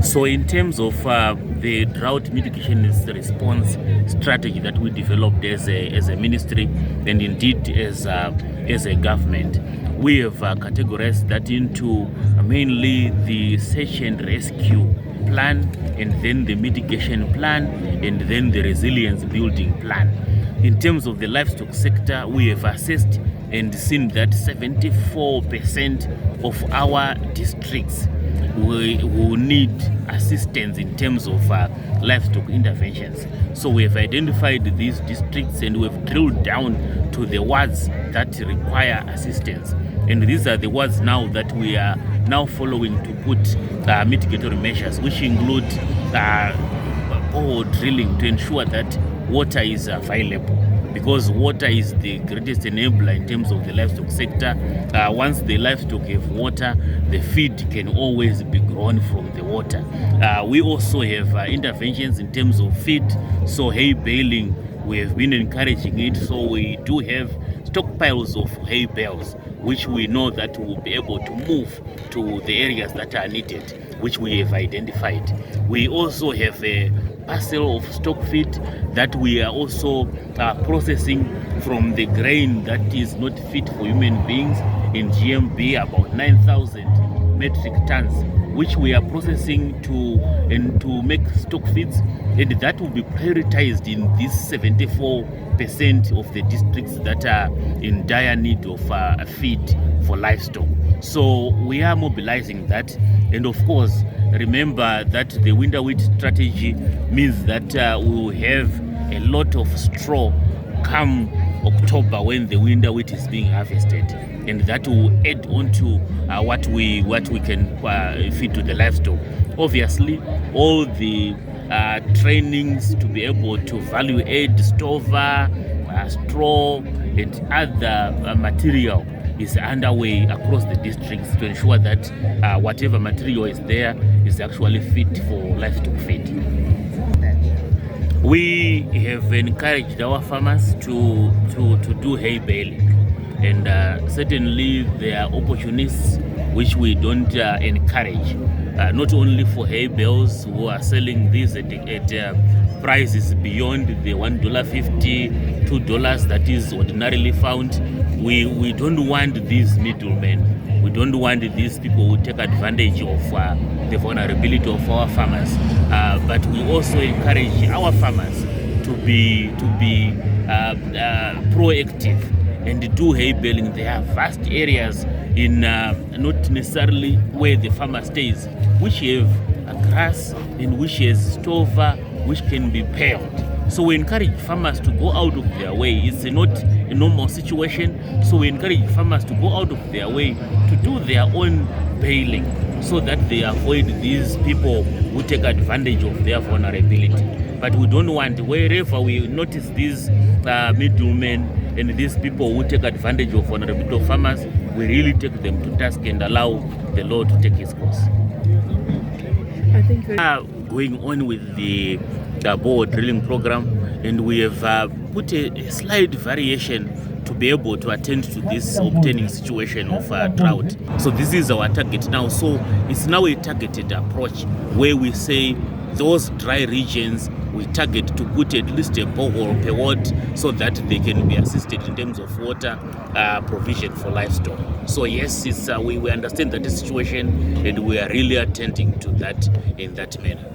So in terms of the drought mitigation response strategy that we developed as a ministry and indeed as a government, we have categorized that into mainly the search and rescue plan, and then the mitigation plan, and then the resilience building plan. In terms of the livestock sector, we have assessed and seen that 74% of our districts will need assistance in terms of livestock interventions. So we have identified these districts and we have drilled down to the wards that require assistance. And these are the wards now that we are now following to put mitigatory measures, which include borehole drilling to ensure that water is available, because water is the greatest enabler in terms of the livestock sector. Once the livestock have water, the feed can always be grown from the water. We also have interventions in terms of feed, so hay baling, we have been encouraging it, so we do have stockpiles of hay bales, which we know that will be able to move to the areas that are needed, which we have identified. We also have a parcel of stock feed that we are also processing from the grain that is not fit for human beings in GMB, about 9,000 metric tons, which we are processing to make stock feeds, and that will be prioritized in these 74% of the districts that are in dire need of feed for livestock. So we are mobilizing that, and of course remember that the winter wheat strategy means that we will have a lot of straw come October when the winter wheat is being harvested, and that will add on to what we can feed to the livestock. Obviously, all the trainings to be able to value add stover, straw, and other material is underway across the districts to ensure that whatever material is there is actually fit for livestock feed. We have encouraged our farmers to do hay baling, and certainly there are opportunists which we don't encourage, not only for hay bales who are selling these at prices beyond the $1.50, $2 that is ordinarily found. We don't want these middlemen. We don't want these people who take advantage of the vulnerability of our farmers. But we also encourage our farmers to be proactive and do hay baling. There are vast areas in not necessarily where the farmer stays, which have grass and which has stover, which can be paled. So we encourage farmers to go out of their way. It's not a normal situation, so we encourage farmers to go out of their way to do their own baling, so that they avoid these people who take advantage of their vulnerability. But we don't want, wherever we notice these middlemen and these people who take advantage of vulnerability of farmers, we really take them to task and allow the law to take its course. I think going on with the borehole drilling program, and we have put a slight variation to be able to attend to this obtaining situation of drought. So this is our target now. So it's now a targeted approach where we say those dry regions we target to put at least a borehole per ward so that they can be assisted in terms of water provision for livestock. So yes, it's, we understand that the situation, and we are really attending to that in that manner.